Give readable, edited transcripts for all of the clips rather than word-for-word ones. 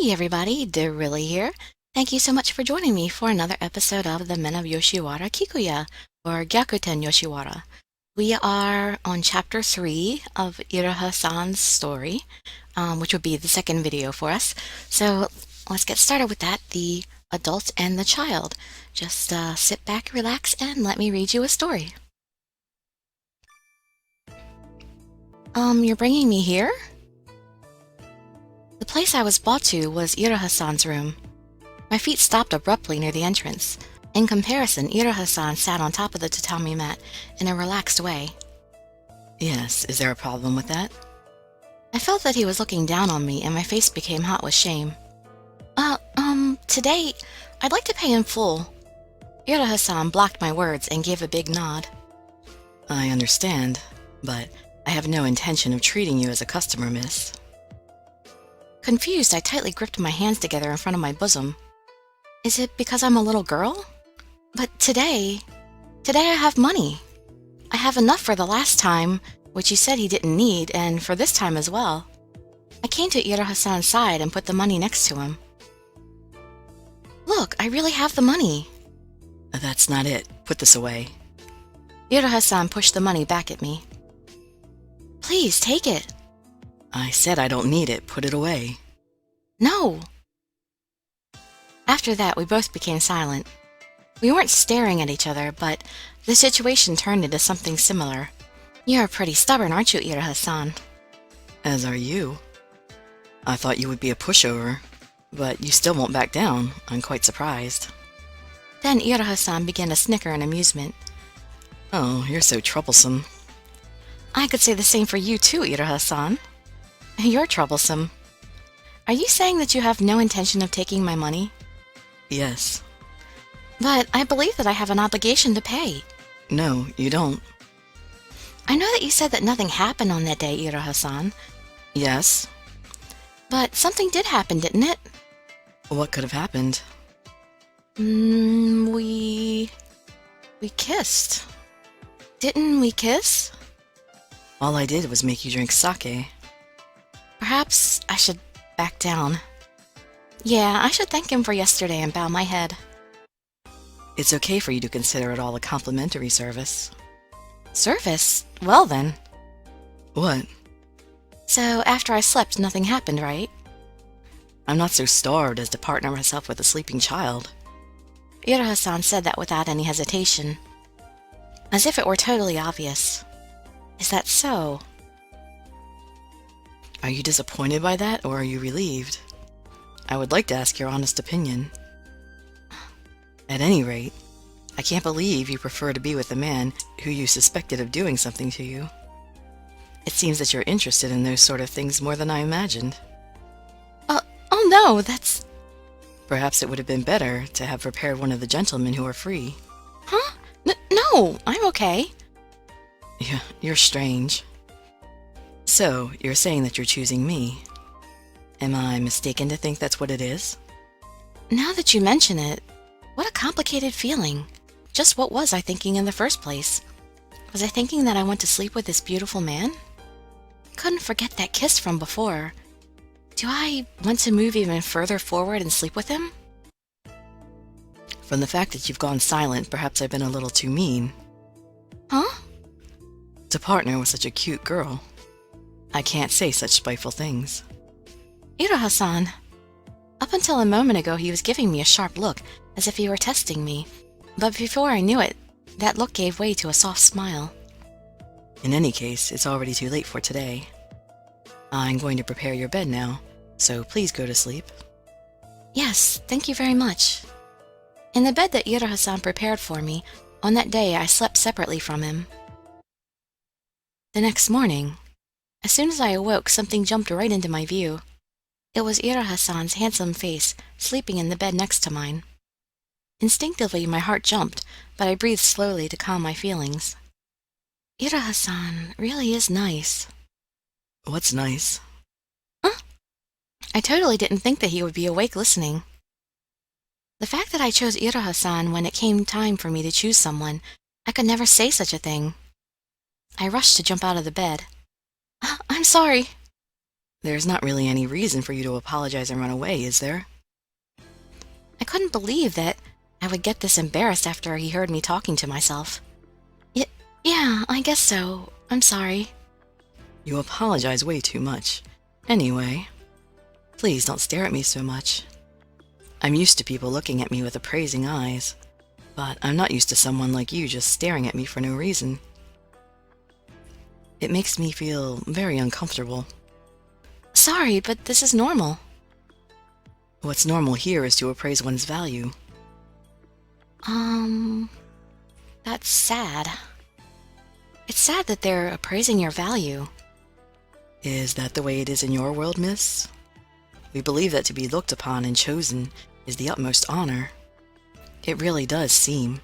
Hey everybody, Dirili here. Thank you so much for joining me for another episode of the Men of Yoshiwara Kikuya, or Gyakuten Yoshiwara. We are on chapter 3 of Iroha-san's story, which would be the second video for us. So let's get started with that, the adult and the child. Just sit back, relax, and let me read you a story. You're bringing me here? The place I was brought to was Iroha-san's room. My feet stopped abruptly near the entrance. In comparison, Iroha-san sat on top of the tatami mat in a relaxed way. Yes, is there a problem with that? I felt that he was looking down on me, and my face became hot with shame. Today, I'd like to pay in full. Iroha-san blocked my words and gave a big nod. I understand, but I have no intention of treating you as a customer, miss. Confused, I tightly gripped my hands together in front of my bosom. Is it because I'm a little girl? But today I have money. I have enough for the last time, which he said he didn't need, and for this time as well. I came to Iroha-san's side and put the money next to him. Look, I really have the money. That's not it. Put this away. Iroha-san pushed the money back at me. Please, take it. I said I don't need it. Put it away. No. After that, we both became silent. We weren't staring at each other, but the situation turned into something similar. You're pretty stubborn, aren't you, Iroha-san? As are you. I thought you would be a pushover, but you still won't back down. I'm quite surprised. Then Iroha-san began to snicker in amusement. Oh, you're so troublesome. I could say the same for you too, Iroha-san. You're troublesome. Are you saying that you have no intention of taking my money? Yes. But I believe that I have an obligation to pay. No, you don't. I know that you said that nothing happened on that day, Iroha-san. Yes. But something did happen, didn't it? What could have happened? We kissed. Didn't we kiss? All I did was make you drink sake. Perhaps I should back down. Yeah, I should thank him for yesterday and bow my head. It's okay for you to consider it all a complimentary service. Service? Well then. What? So after I slept, nothing happened, right? I'm not so starved as to partner myself with a sleeping child. Iroha-san said that without any hesitation, as if it were totally obvious. Is that so? Are you disappointed by that, or are you relieved? I would like to ask your honest opinion. At any rate, I can't believe you prefer to be with a man who you suspected of doing something to you. It seems that you're interested in those sort of things more than I imagined. Oh no, that's... Perhaps it would have been better to have prepared one of the gentlemen who are free. Huh? No, I'm okay. Yeah, you're strange. So, you're saying that you're choosing me. Am I mistaken to think that's what it is? Now that you mention it, what a complicated feeling. Just what was I thinking in the first place? Was I thinking that I want to sleep with this beautiful man? Couldn't forget that kiss from before. Do I want to move even further forward and sleep with him? From the fact that you've gone silent, perhaps I've been a little too mean. Huh? To partner with such a cute girl. I can't say such spiteful things. Iroha-san. Up until a moment ago, he was giving me a sharp look, as if he were testing me. But before I knew it, that look gave way to a soft smile. In any case, it's already too late for today. I'm going to prepare your bed now, so please go to sleep. Yes, thank you very much. In the bed that Iroha-san prepared for me, on that day I slept separately from him. The next morning, as soon as I awoke, something jumped right into my view. It was Iroha-san's handsome face, sleeping in the bed next to mine. Instinctively, my heart jumped, but I breathed slowly to calm my feelings. Iroha-san really is nice. What's nice? Huh? I totally didn't think that he would be awake listening. The fact that I chose Iroha-san when it came time for me to choose someone, I could never say such a thing. I rushed to jump out of the bed. I'm sorry. There's not really any reason for you to apologize and run away, is there? I couldn't believe that I would get this embarrassed after he heard me talking to myself. Yeah, I guess so. I'm sorry. You apologize way too much. Anyway, please don't stare at me so much. I'm used to people looking at me with appraising eyes, but I'm not used to someone like you just staring at me for no reason. It makes me feel very uncomfortable. Sorry, but this is normal. What's normal here is to appraise one's value. That's sad. It's sad that they're appraising your value. Is that the way it is in your world, miss? We believe that to be looked upon and chosen is the utmost honor. It really does seem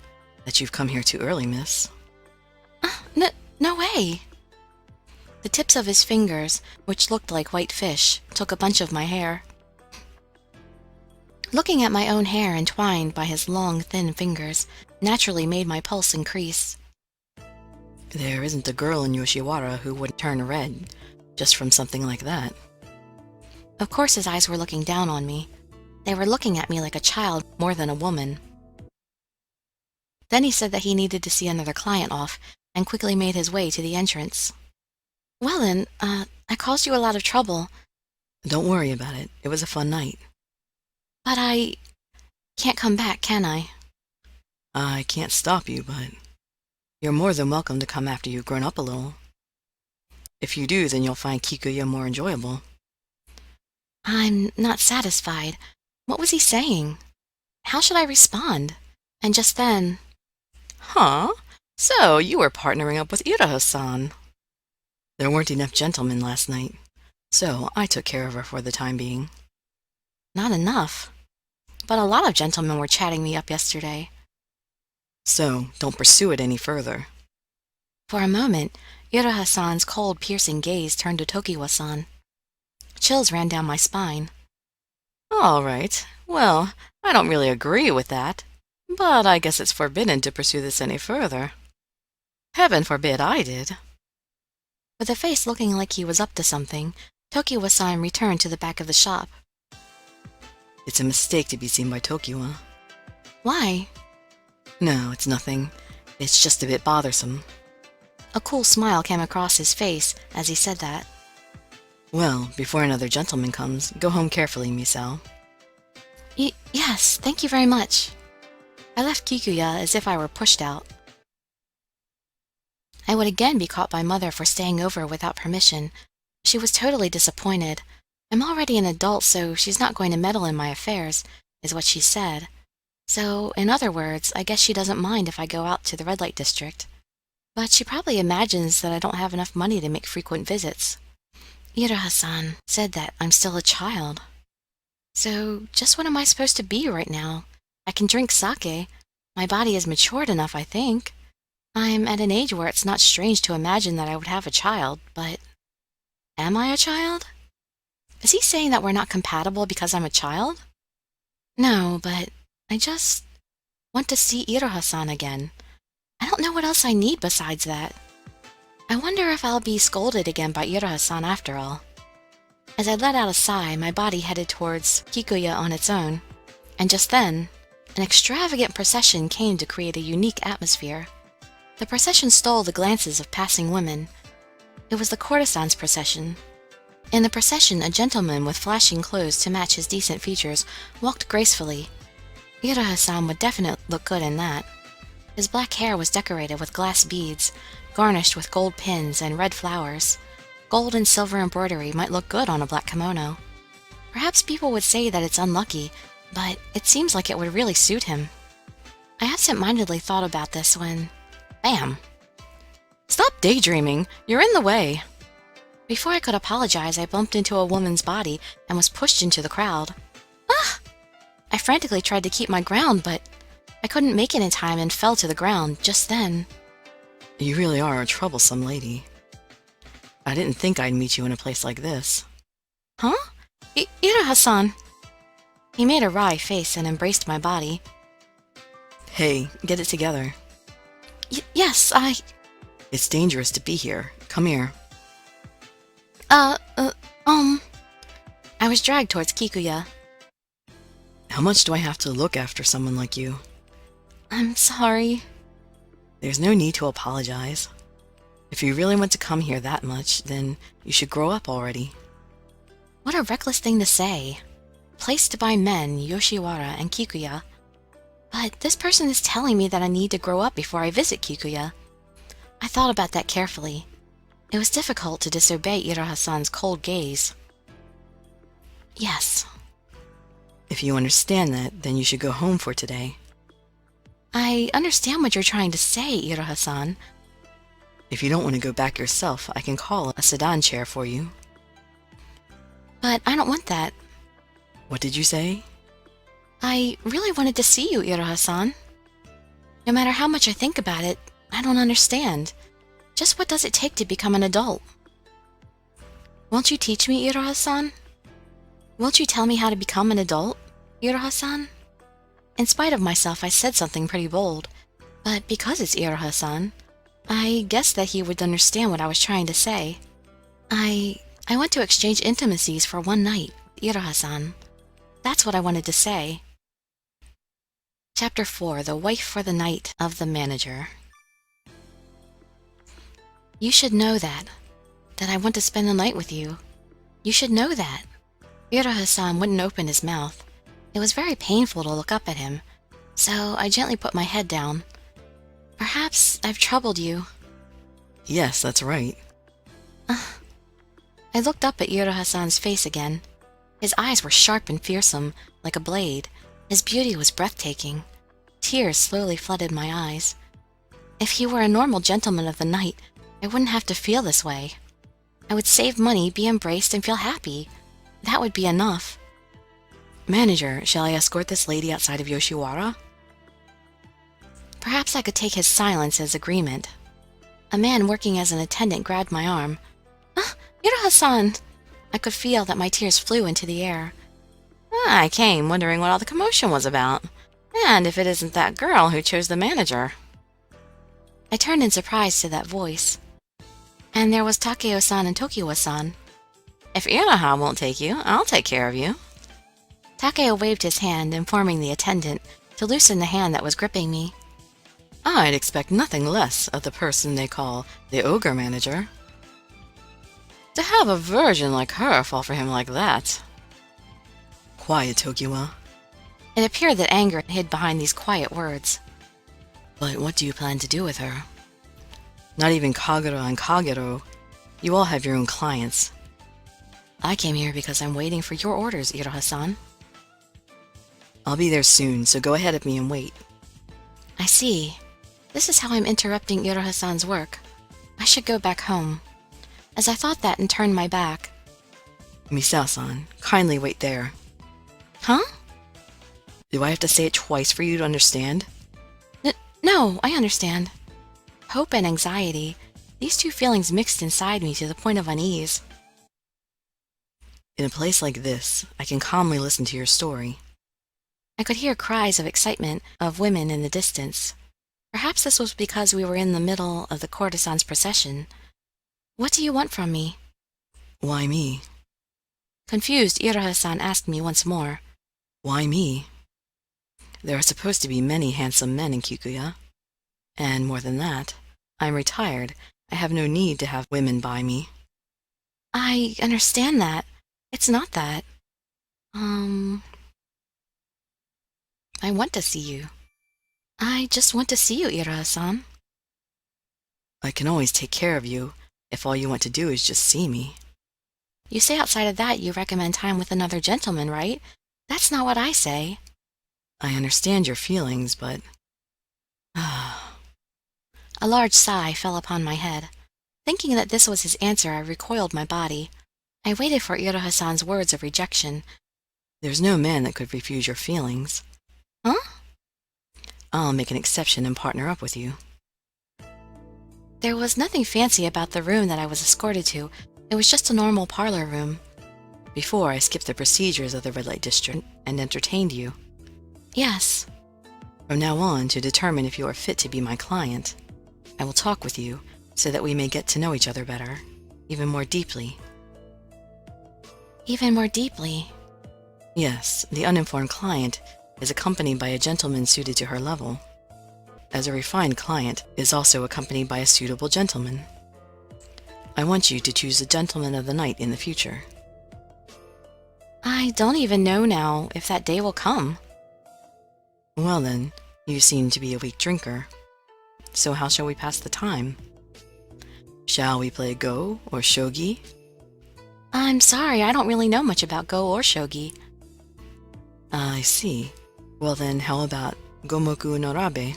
that you've come here too early, miss. No way. The tips of his fingers, which looked like white fish, took a bunch of my hair. Looking at my own hair entwined by his long, thin fingers naturally made my pulse increase. There isn't a girl in Yoshiwara who wouldn't turn red just from something like that. Of course his eyes were looking down on me. They were looking at me like a child more than a woman. Then he said that he needed to see another client off and quickly made his way to the entrance. Well then, I caused you a lot of trouble. Don't worry about it. It was a fun night. But I can't come back, can I? I can't stop you, but you're more than welcome to come after you've grown up a little. If you do, then you'll find Kikuya more enjoyable. I'm not satisfied. What was he saying? How should I respond? And just then... Huh? So you were partnering up with Iroha-san. There weren't enough gentlemen last night, so I took care of her for the time being. Not enough. But a lot of gentlemen were chatting me up yesterday. So don't pursue it any further. For a moment, Iroha-san's cold, piercing gaze turned to Tokiwa-san. Chills ran down my spine. All right. Well, I don't really agree with that, but I guess it's forbidden to pursue this any further. Heaven forbid I did. With a face looking like he was up to something, Tokiwa-san returned to the back of the shop. It's a mistake to be seen by Tokiwa. Why? No, it's nothing. It's just a bit bothersome. A cool smile came across his face as he said that. Well, before another gentleman comes, go home carefully, Misao. Yes, thank you very much. I left Kikuya as if I were pushed out. I would again be caught by Mother for staying over without permission. She was totally disappointed. I'm already an adult, so she's not going to meddle in my affairs, is what she said. So, in other words, I guess she doesn't mind if I go out to the red light district. But she probably imagines that I don't have enough money to make frequent visits. Iroha-san said that I'm still a child. So, just what am I supposed to be right now? I can drink sake. My body is matured enough, I think. I'm at an age where it's not strange to imagine that I would have a child, but... Am I a child? Is he saying that we're not compatible because I'm a child? No, but I just want to see Iroha-san again. I don't know what else I need besides that. I wonder if I'll be scolded again by Iroha-san after all. As I let out a sigh, my body headed towards Kikuya on its own. And just then, an extravagant procession came to create a unique atmosphere. The procession stole the glances of passing women. It was the courtesan's procession. In the procession, a gentleman with flashing clothes to match his decent features walked gracefully. Iroha-san would definitely look good in that. His black hair was decorated with glass beads, garnished with gold pins and red flowers. Gold and silver embroidery might look good on a black kimono. Perhaps people would say that it's unlucky, but it seems like it would really suit him. I absent-mindedly thought about this when... Bam! Stop daydreaming! You're in the way! Before I could apologize, I bumped into a woman's body and was pushed into the crowd. Ah! I frantically tried to keep my ground, but I couldn't make it in time and fell to the ground just then. You really are a troublesome lady. I didn't think I'd meet you in a place like this. Huh? Iroha-san! He made a wry face and embraced my body. Hey, get it together. Yes, It's dangerous to be here. Come here. I was dragged towards Kikuya. How much do I have to look after someone like you? I'm sorry. There's no need to apologize. If you really want to come here that much, then you should grow up already. What a reckless thing to say. Placed by Men, Yoshiwara, and Kikuya. But this person is telling me that I need to grow up before I visit Kikuya. I thought about that carefully. It was difficult to disobey Iroha-san's cold gaze. Yes. If you understand that, then you should go home for today. I understand what you're trying to say, Iroha-san. If you don't want to go back yourself, I can call a sedan chair for you. But I don't want that. What did you say? I really wanted to see you, Iroha-san. No matter how much I think about it, I don't understand. Just what does it take to become an adult? Won't you teach me, Iroha-san? Won't you tell me how to become an adult, Iroha-san? In spite of myself, I said something pretty bold. But because it's Iroha-san, I guessed that he would understand what I was trying to say. I want to exchange intimacies for one night, Iroha-san. That's what I wanted to say. Chapter 4, The Wife for the Night of the Manager. You should know that I want to spend the night with you. You should know that. Iroha-san wouldn't open his mouth. It was very painful to look up at him, so I gently put my head down. Perhaps I've troubled you. Yes, that's right. I looked up at Iroha-san's face again. His eyes were sharp and fearsome, like a blade. His beauty was breathtaking. Tears slowly flooded my eyes. If he were a normal gentleman of the night, I wouldn't have to feel this way. I would save money, be embraced, and feel happy. That would be enough. Manager, shall I escort this lady outside of Yoshiwara? Perhaps I could take his silence as agreement. A man working as an attendant grabbed my arm. Iroha-san! I could feel that my tears flew into the air. I came wondering what all the commotion was about, and if it isn't that girl who chose the manager. I turned in surprise to that voice. And there was Takeo-san and Tokiwa-san. If Iroha won't take you, I'll take care of you. Takeo waved his hand, informing the attendant to loosen the hand that was gripping me. I'd expect nothing less of the person they call the ogre manager. To have a virgin like her fall for him like that. Quiet, Tokiwa. It appeared that anger hid behind these quiet words. But what do you plan to do with her? Not even Kagura and Kagero. You all have your own clients. I came here because I'm waiting for your orders, Iroha-san. I'll be there soon, so go ahead of me and wait. I see. This is how I'm interrupting Iroha-san's work. I should go back home. As I thought that and turned my back. Misao-san, kindly wait there. Huh? Do I have to say it twice for you to understand? No, I understand. Hope and anxiety. These two feelings mixed inside me to the point of unease. In a place like this, I can calmly listen to your story. I could hear cries of excitement of women in the distance. Perhaps this was because we were in the middle of the courtesan's procession. What do you want from me? Why me? Confused, Iroha-san asked me once more. Why me? There are supposed to be many handsome men in Kikuya. And more than that, I'm retired. I have no need to have women by me. I understand that. It's not that. I want to see you. I just want to see you, Iroha-san. I can always take care of you if all you want to do is just see me. You say outside of that you recommend time with another gentleman, right? That's not what I say. I understand your feelings, but... A large sigh fell upon my head. Thinking that this was his answer, I recoiled my body. I waited for Iroha-san's words of rejection. There's no man that could refuse your feelings. Huh? I'll make an exception and partner up with you. There was nothing fancy about the room that I was escorted to. It was just a normal parlor room. Before, I skipped the procedures of the red light district and entertained you. Yes. From now on, to determine if you are fit to be my client, I will talk with you so that we may get to know each other better, even more deeply. Even more deeply. Yes, the uninformed client is accompanied by a gentleman suited to her level, as a refined client is also accompanied by a suitable gentleman. I want you to choose a gentleman of the night in the future. I don't even know now if that day will come. Well then, you seem to be a weak drinker. So how shall we pass the time? Shall we play Go or Shogi? I'm sorry, I don't really know much about Go or Shogi. I see. Well then, how about Gomoku no Rabe?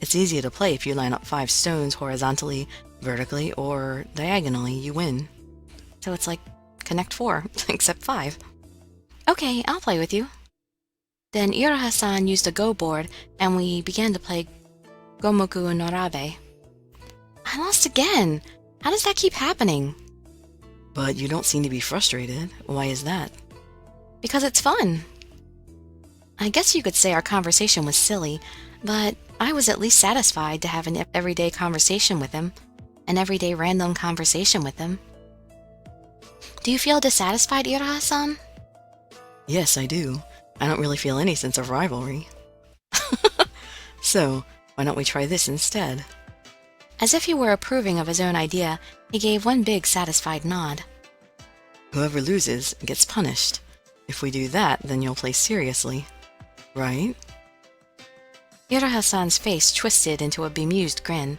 It's easy to play if you line up 5 stones horizontally, vertically, or diagonally, you win. So it's like connect 4, except 5. Okay, I'll play with you. Then Iroha-san used a Go board, and we began to play Gomoku no Rabe. I lost again! How does that keep happening? But you don't seem to be frustrated. Why is that? Because it's fun. I guess you could say our conversation was silly, but I was at least satisfied to have an everyday conversation with him, an everyday random conversation with him. Do you feel dissatisfied, Iroha-san? Yes, I do. I don't really feel any sense of rivalry. So, why don't we try this instead? As if he were approving of his own idea, he gave one big satisfied nod. Whoever loses gets punished. If we do that, then you'll play seriously. Right? Iroha-san's face twisted into a bemused grin.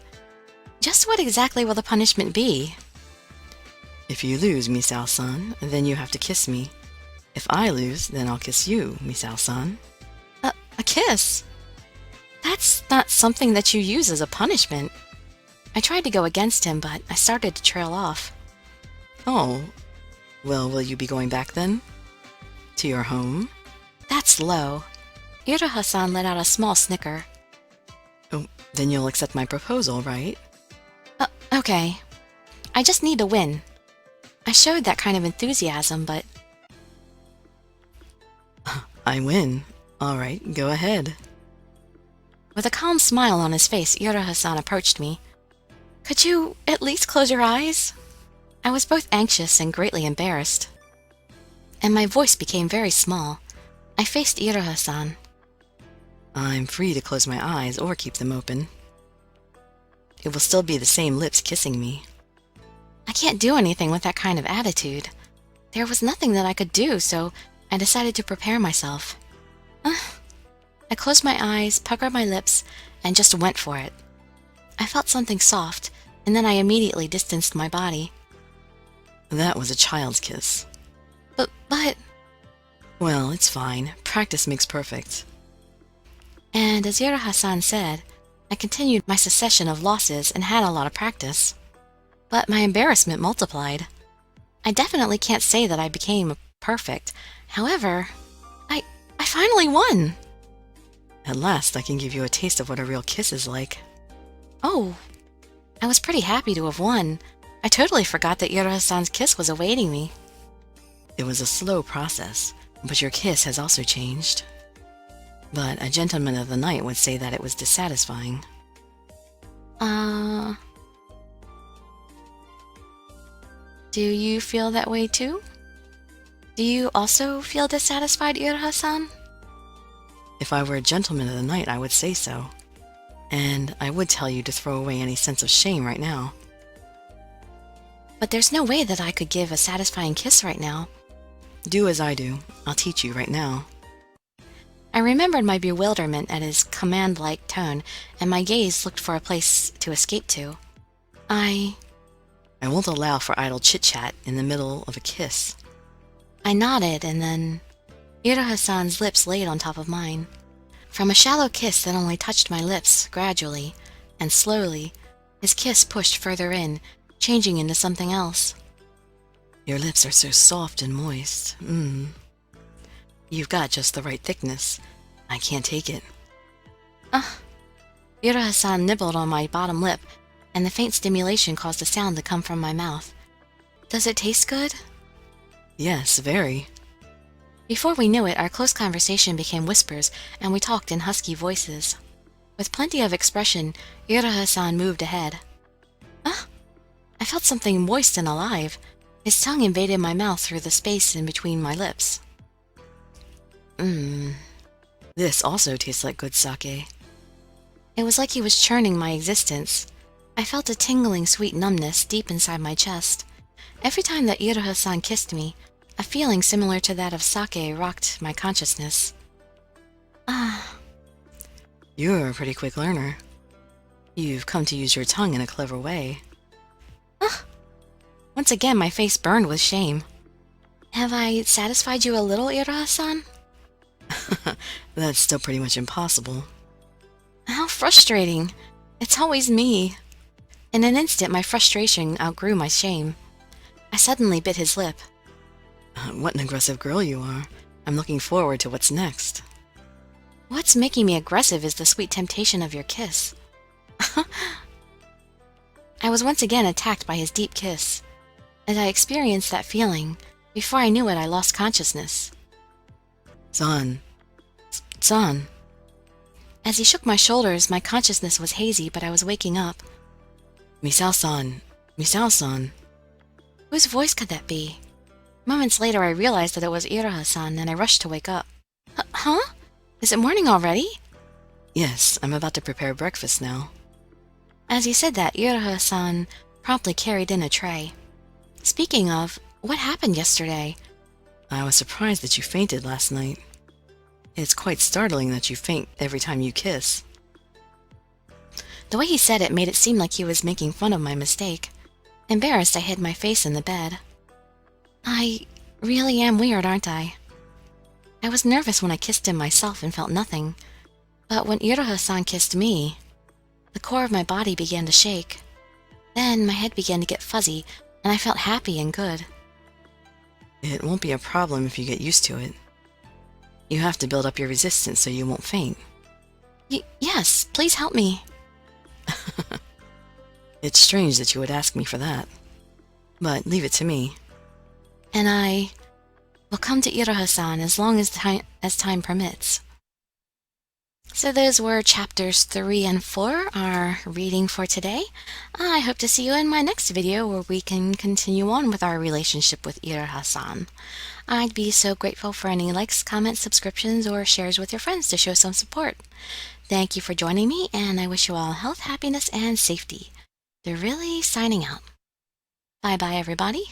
Just what exactly will the punishment be? If you lose, Misao-san, then you have to kiss me. If I lose, then I'll kiss you, Misao-san. A kiss? That's not something that you use as a punishment. I tried to go against him, but I started to trail off. Oh, well, will you be going back then? To your home? That's low. Iroha-san let out a small snicker. Oh, then you'll accept my proposal, right? Okay. I just need to win. I showed that kind of enthusiasm, but... I win. All right, go ahead. With a calm smile on his face, Iroha-san approached me. Could you at least close your eyes? I was both anxious and greatly embarrassed. And my voice became very small. I faced Iroha-san. I'm free to close my eyes or keep them open. It will still be the same lips kissing me. I can't do anything with that kind of attitude. There was nothing that I could do, so I decided to prepare myself. I closed my eyes, puckered my lips, and just went for it. I felt something soft, and then I immediately distanced my body. That was a child's kiss. But... Well, it's fine. Practice makes perfect. And as Iroha-san said, I continued my succession of losses and had a lot of practice. But my embarrassment multiplied. I definitely can't say that I became perfect. However, I finally won! At last, I can give you a taste of what a real kiss is like. Oh, I was pretty happy to have won. I totally forgot that Iroha-san's kiss was awaiting me. It was a slow process, but your kiss has also changed. But a gentleman of the night would say that it was dissatisfying. Do you feel that way too? Do you also feel dissatisfied, Iroha-san? If I were a gentleman of the night, I would say so. And I would tell you to throw away any sense of shame right now. But there's no way that I could give a satisfying kiss right now. Do as I do. I'll teach you right now. I remembered my bewilderment at his command-like tone, and my gaze looked for a place to escape to. I won't allow for idle chit-chat in the middle of a kiss. I nodded, and then Iroha-san's lips laid on top of mine. From a shallow kiss that only touched my lips, gradually, and slowly, his kiss pushed further in, changing into something else. Your lips are so soft and moist. You've got just the right thickness. I can't take it. Iroha-san nibbled on my bottom lip, and the faint stimulation caused a sound to come from my mouth. Does it taste good? Yes, very. Before we knew it, our close conversation became whispers, and we talked in husky voices. With plenty of expression, Iroha-san moved ahead. I felt something moist and alive. His tongue invaded my mouth through the space in between my lips. This also tastes like good sake. It was like he was churning my existence. I felt a tingling sweet numbness deep inside my chest. Every time that Iroha-san kissed me, a feeling similar to that of sake rocked my consciousness. You're a pretty quick learner. You've come to use your tongue in a clever way. Once again, my face burned with shame. Have I satisfied you a little, Iroha-san? That's still pretty much impossible. How frustrating. It's always me. In an instant, my frustration outgrew my shame. I suddenly bit his lip. What an aggressive girl you are. I'm looking forward to what's next. What's making me aggressive is the sweet temptation of your kiss. I was once again attacked by his deep kiss. As I experienced that feeling, before I knew it, I lost consciousness. San. As he shook my shoulders, my consciousness was hazy, but I was waking up. Misao-san. Whose voice could that be? Moments later, I realized that it was Iroha-san, and I rushed to wake up. Huh? Is it morning already? Yes, I'm about to prepare breakfast now. As he said that, Iroha-san promptly carried in a tray. Speaking of, what happened yesterday? I was surprised that you fainted last night. It's quite startling that you faint every time you kiss. The way he said it made it seem like he was making fun of my mistake. Embarrassed, I hid my face in the bed. I really am weird, aren't I? I was nervous when I kissed him myself and felt nothing. But when Iroha-san kissed me, the core of my body began to shake. Then my head began to get fuzzy, and I felt happy and good. It won't be a problem if you get used to it. You have to build up your resistance so you won't faint. Yes, please help me. It's strange that you would ask me for that. But leave it to me. And I will come to Iroha-san as long as time permits. So those were chapters 3 and 4, our reading for today. I hope to see you in my next video where we can continue on with our relationship with Iroha-san. I'd be so grateful for any likes, comments, subscriptions, or shares with your friends to show some support. Thank you for joining me, and I wish you all health, happiness, and safety. Dirili signing out. Bye-bye, everybody.